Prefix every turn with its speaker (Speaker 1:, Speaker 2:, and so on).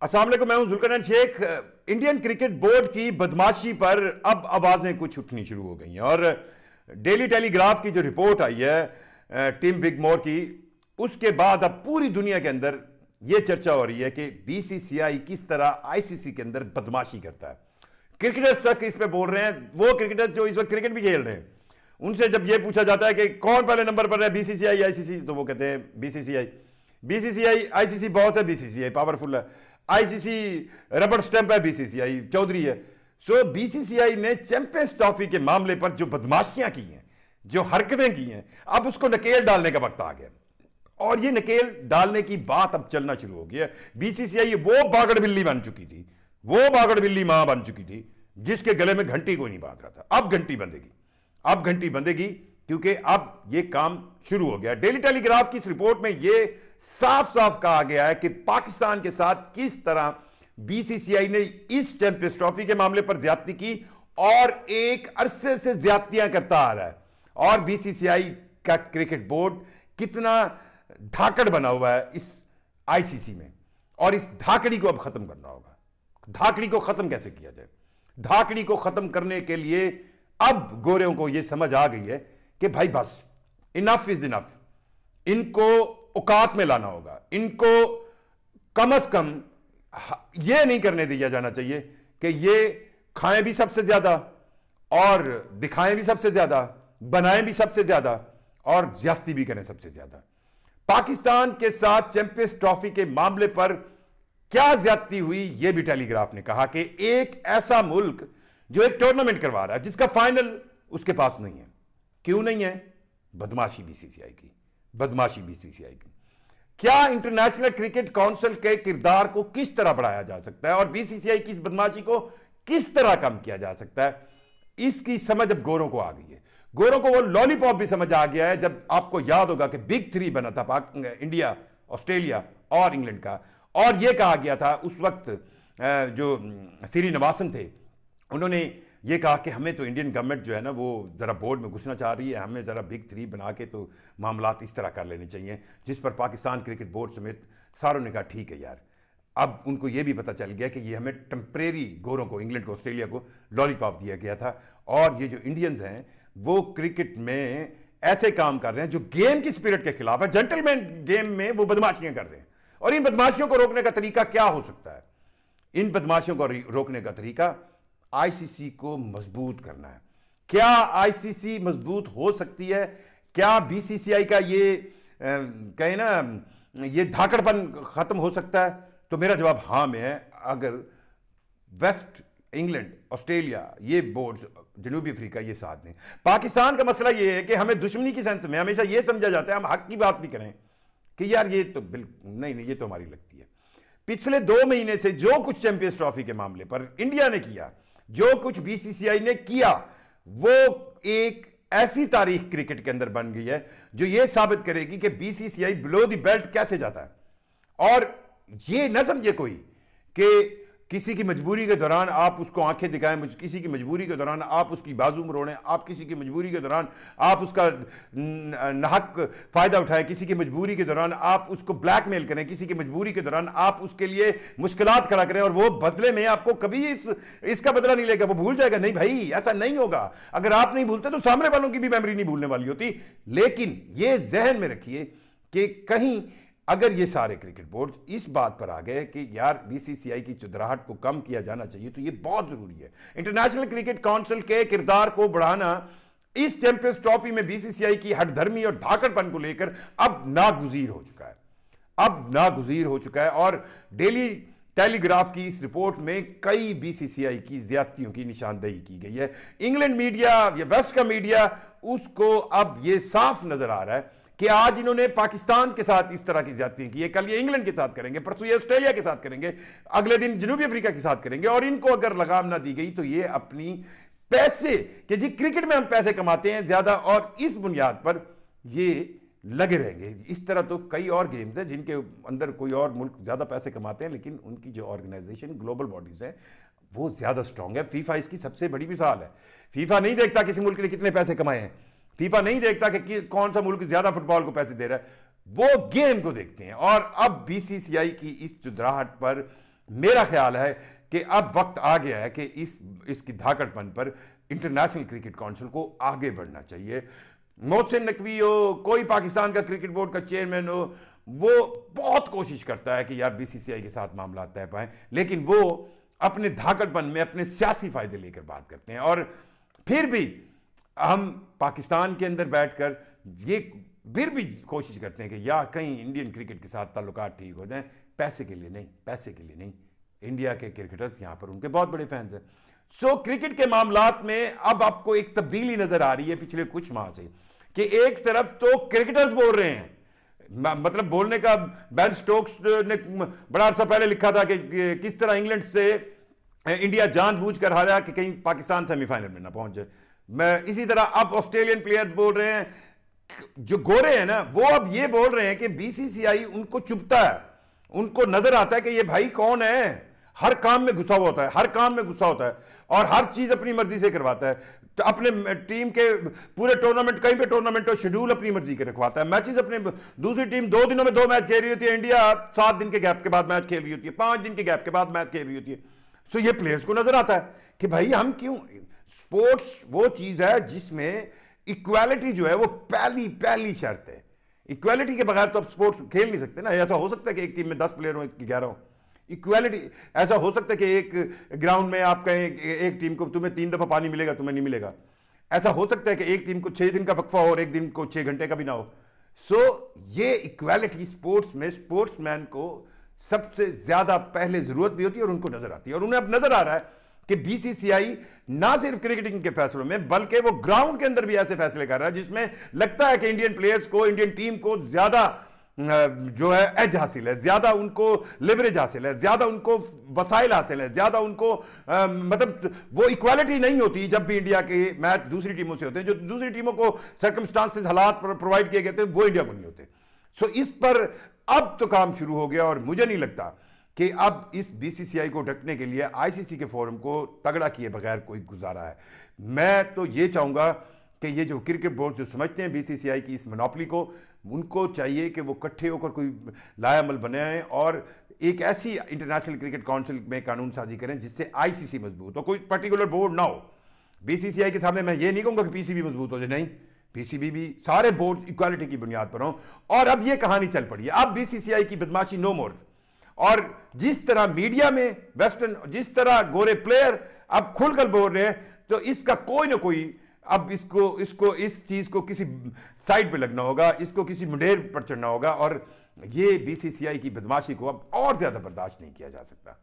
Speaker 1: अस्सलाम वालेकुम, मैं हूं Zulqarnain Sheikh. Indian cricket board की बदमाशी पर अब आवाजें कुछ उठनी शुरू हो गई हैं और डेली टेलीग्राफ की जो रिपोर्ट आई है टिम विगमोर की, उसके बाद अब पूरी दुनिया के अंदर यह चर्चा हो रही है कि बीसीसीआई किस तरह आईसीसी के अंदर बदमाशी करता है। क्रिकेटर्स तक इस पे बोल रहे हैं, वो क्रिकेटर्स जो इस वक्त क्रिकेट भी खेल रहे हैं, उनसे जब यह पूछा जाता है कि कौन पहले नंबर पर है, बीसीसीआई आईसीसी, तो वो कहते हैं बीसीसीआई आईसीसी बहुत है, बीसीसीआई पावरफुल है, आईसीसी रबड़ स्टैंप है, बीसीसीआई चौधरी है। सो बीसीसीआई ने चैंपियंस ट्रॉफी के मामले पर जो बदमाशियां की हैं, जो हरकतें की हैं, अब उसको नकेल डालने का वक्त आ गया और ये नकेल डालने की बात अब चलना शुरू हो गया। बीसीसीआई वो बागड़ बिल्ली बन चुकी थी, वो बागड़ बिल्ली मां बन चुकी थी जिसके गले में घंटी कोई नहीं बांध रहा था। अब घंटी बंधेगी, अब घंटी बंधेगी, क्योंकि अब ये काम शुरू हो गया। डेली टेलीग्राफ की इस रिपोर्ट में ये साफ साफ कहा गया है कि पाकिस्तान के साथ किस तरह बीसीसीआई ने इस चैंपियंस ट्रॉफी के मामले पर ज्यादती की और एक अरसे से ज्यादतियां करता आ रहा है, और बीसीसीआई का क्रिकेट बोर्ड कितना धाकड़ बना हुआ है इस आईसीसी में, और इस धाकड़ी को अब खत्म करना होगा। धाकड़ी को खत्म कैसे किया जाए? धाकड़ी को खत्म करने के लिए अब गोरेों को यह समझ आ गई है कि भाई बस इनफ इज इनफ, इनको औकात में लाना होगा। इनको कम से कम यह नहीं करने दिया जाना चाहिए कि ये खाएं भी सबसे ज्यादा और दिखाएं भी सबसे ज्यादा, बनाएं भी सबसे ज्यादा और ज्यादती भी करें सबसे ज्यादा। पाकिस्तान के साथ चैंपियंस ट्रॉफी के मामले पर क्या ज्यादती हुई, यह भी टेलीग्राफ ने कहा कि एक ऐसा मुल्क जो एक टूर्नामेंट करवा रहा है जिसका फाइनल उसके पास नहीं है। क्यों नहीं है? बदमाशी बीसीसीआई की, बदमाशी बीसीसीआई की। क्या इंटरनेशनल क्रिकेट काउंसिल के किरदार को किस तरह बढ़ाया जा सकता है और बीसीसीआई की इस बदमाशी को किस तरह कम किया जा सकता है, इसकी समझ अब गोरों को आ गई है। गोरों को वो लॉलीपॉप भी समझ आ गया है। जब आपको याद होगा कि बिग थ्री बना था इंडिया, ऑस्ट्रेलिया और इंग्लैंड का, और यह कहा गया था उस वक्त जो श्रीनिवासन थे, उन्होंने ये कहा कि हमें तो इंडियन गवर्नमेंट जो है ना वो ज़रा बोर्ड में घुसना चाह रही है, हमें ज़रा बिग थ्री बना के तो मामलात इस तरह कर लेने चाहिए, जिस पर पाकिस्तान क्रिकेट बोर्ड समेत सारों ने कहा ठीक है यार। अब उनको ये भी पता चल गया कि ये हमें टेम्परेरी गोरों को, इंग्लैंड को, ऑस्ट्रेलिया को लॉलीपॉप दिया गया था, और ये जो इंडियंस हैं वो क्रिकेट में ऐसे काम कर रहे हैं जो गेम की स्पिरिट के खिलाफ है। जेंटलमैन गेम में वो बदमाशियां कर रहे हैं, और इन बदमाशियों को रोकने का तरीका क्या हो सकता है? इन बदमाशियों को रोकने का तरीका आईसीसी को मजबूत करना है। क्या आईसीसी मजबूत हो सकती है? क्या बीसीसीआई का ये कहें ना ये धाकड़पन खत्म हो सकता है? तो मेरा जवाब हाँ में है। अगर वेस्ट इंग्लैंड, ऑस्ट्रेलिया, ये बोर्ड्स, जनूबी अफ्रीका, ये साथ में। पाकिस्तान का मसला ये है कि हमें दुश्मनी की सेंस में हमेशा ये समझा जाता है, हम हक की बात भी करें कि यार ये तो बिल्कुल नहीं, ये तो हमारी लगती है। पिछले 2 महीने से जो कुछ चैंपियंस ट्रॉफी के मामले पर इंडिया ने किया, जो कुछ बीसीसीआई ने किया, वो एक ऐसी तारीख क्रिकेट के अंदर बन गई है जो यह साबित करेगी कि बीसीसीआई बिलो द बेल्ट कैसे जाता है। और ये न समझे कोई कि किसी की मजबूरी के दौरान आप उसको आंखें दिखाएं, किसी की मजबूरी के दौरान आप उसकी बाजू मरोड़ें, आप किसी की मजबूरी के दौरान आप उसका नाहक फायदा उठाएं, किसी की मजबूरी के दौरान आप उसको ब्लैकमेल करें, किसी की मजबूरी के दौरान आप उसके लिए मुश्किलात खड़ा करें, और वो बदले में आपको कभी इसका बदला नहीं लेगा, वो भूल जाएगा। नहीं भाई, ऐसा नहीं होगा। अगर आप नहीं भूलते तो सामने वालों की भी मेमोरी नहीं भूलने वाली होती। लेकिन ये जहन में रखिए कि कहीं अगर ये सारे क्रिकेट बोर्ड इस बात पर आ गए कि यार बीसीसीआई की चुदराहट को कम किया जाना चाहिए, तो ये बहुत जरूरी है। इंटरनेशनल क्रिकेट काउंसिल के किरदार को बढ़ाना इस चैंपियंस ट्रॉफी में बीसीसीआई की हठधर्मी और धाकड़पन को लेकर अब नागुजीर हो चुका है, अब नागुजीर हो चुका है। और डेली टेलीग्राफ की इस रिपोर्ट में कई बीसीसीआई की ज्यादतियों की निशानदेही की गई है। इंग्लैंड मीडिया या वेस्ट का मीडिया, उसको अब यह साफ नजर आ रहा है कि आज इन्होंने पाकिस्तान के साथ इस तरह की ज्यादतियां की है, कल ये इंग्लैंड के साथ करेंगे, परसों ये ऑस्ट्रेलिया के साथ करेंगे, अगले दिन जनूबी अफ्रीका के साथ करेंगे, और इनको अगर लगाम ना दी गई तो ये अपनी पैसे कि जी क्रिकेट में हम पैसे कमाते हैं ज्यादा, और इस बुनियाद पर ये लगे रहेंगे। इस तरह तो कई और गेम्स हैं जिनके अंदर कोई और मुल्क ज्यादा पैसे कमाते हैं, लेकिन उनकी जो ऑर्गेनाइजेशन, ग्लोबल बॉडीज है, वो ज्यादा स्ट्रांग है। फीफा इसकी सबसे बड़ी मिसाल है। फीफा नहीं देखता किसी मुल्क ने कितने पैसे कमाए हैं, फीफा नहीं देखता कि कौन सा मुल्क ज्यादा फुटबॉल को पैसे दे रहा है, वो गेम को देखते हैं। और अब बीसीसीआई की इस चुदराहट पर मेरा ख्याल है कि अब वक्त आ गया है कि इसकी धाकड़पन पर इंटरनेशनल क्रिकेट काउंसिल को आगे बढ़ना चाहिए। मोहसिन नकवी हो, कोई पाकिस्तान का क्रिकेट बोर्ड का चेयरमैन हो, वो बहुत कोशिश करता है कि यार बीसीसीआई के साथ मामला तय पाएं, लेकिन वो अपने धाकड़पन में अपने सियासी फायदे लेकर बात करते हैं। और फिर भी हम पाकिस्तान के अंदर बैठकर ये फिर भी कोशिश करते हैं कि या कहीं इंडियन क्रिकेट के साथ ताल्लुकात ठीक हो जाएं, पैसे के लिए नहीं, पैसे के लिए नहीं। इंडिया के क्रिकेटर्स यहां पर उनके बहुत बड़े फैंस हैं। सो क्रिकेट के मामलात में अब आपको एक तब्दीली नजर आ रही है पिछले कुछ माह से कि एक तरफ तो क्रिकेटर्स बोल रहे हैं, मतलब बोलने का बेन स्टोक्स ने बड़ा अरसा पहले लिखा था कि किस तरह इंग्लैंड से इंडिया जानबूझकर हारा कि कहीं पाकिस्तान सेमीफाइनल में ना पहुंच जाए। मैं इसी तरह अब ऑस्ट्रेलियन प्लेयर्स बोल रहे हैं, जो गोरे हैं ना, वो अब ये बोल रहे हैं कि बीसीसीआई उनको चुभता है, उनको नजर आता है कि ये भाई कौन है, हर काम में घुसा हुआ होता है, हर काम में घुसा होता है और हर चीज अपनी मर्जी से करवाता है। तो अपने टीम के पूरे टूर्नामेंट, कहीं पे टूर्नामेंट हो, शेड्यूल अपनी मर्जी के रखवाता है, मैचेस अपने, दूसरी टीम 2 दिनों में 2 मैच खेल रही होती है, इंडिया 7 दिन के गैप के बाद मैच खेल रही होती है, 5 दिन के गैप के बाद मैच खेल रही होती है। सो ये प्लेयर्स को नजर आता है कि भाई हम क्यों, स्पोर्ट्स वो चीज है जिसमें इक्वालिटी जो है वो पहली शर्त है। इक्वालिटी के बगैर तो आप स्पोर्ट्स खेल नहीं सकते ना। ऐसा हो सकता है कि एक टीम में 10 प्लेयर हो, 11 हो, इक्वालिटी। ऐसा हो सकता है कि एक ग्राउंड में आप कहें एक टीम को तुम्हें 3 दफा पानी मिलेगा, तुम्हें नहीं मिलेगा। ऐसा हो सकता है कि एक टीम को 6 दिन का वक्फा हो और एक दिन को 6 घंटे का भी ना हो। सो ये इक्वालिटी स्पोर्ट्स में स्पोर्ट्समैन को सबसे ज्यादा पहले जरूरत भी होती है और उनको नजर आती है। और उन्हें अब नजर आ रहा है कि बीसीसीआई ना सिर्फ क्रिकेटिंग के फैसलों में बल्कि वो ग्राउंड के अंदर भी ऐसे फैसले कर रहा है जिसमें लगता है कि इंडियन प्लेयर्स को, इंडियन टीम को ज्यादा जो है एज हासिल है, ज्यादा उनको लिवरेज हासिल है, ज्यादा उनको वसाइल हासिल है, ज्यादा उनको मतलब वो इक्वालिटी नहीं होती जब भी इंडिया के मैच दूसरी टीमों से होते हैं। जो दूसरी टीमों को सर्कमस्टांसेस, हालात प्रोवाइड किए गए थे, वो इंडिया को नहीं होते। सो इस पर अब तो काम शुरू हो गया और मुझे नहीं लगता कि अब इस बीसीसीआई को ढकने के लिए आईसीसी के फोरम को तगड़ा किए बगैर कोई गुजारा है। मैं तो ये चाहूंगा कि ये जो क्रिकेट बोर्ड जो समझते हैं बीसीसीआई की इस मोनोपोली को, उनको चाहिए कि वो इकट्ठे होकर कोई लायामल बनाएं और एक ऐसी इंटरनेशनल क्रिकेट काउंसिल में कानून साजी करें जिससे आईसीसी मजबूत हो, कोई पर्टिकुलर बोर्ड ना हो। बीसीसीआई के सामने मैं ये नहीं कहूंगा कि पीसीबी मजबूत हो जाए, नहीं, पीसीबी भी, सारे बोर्ड इक्वालिटी की बुनियाद पर हों। और अब ये कहानी चल पड़ी है, अब बीसीसीआई की बदमाशी नो मोर। और जिस तरह मीडिया में वेस्टर्न, जिस तरह गोरे प्लेयर अब खुलकर बोल रहे हैं, तो इसका कोई ना कोई अब इसको इस चीज को किसी साइड पे लगना होगा, इसको किसी मुंडेर पर चढ़ना होगा और ये बीसीसीआई की बदमाशी को अब और ज्यादा बर्दाश्त नहीं किया जा सकता।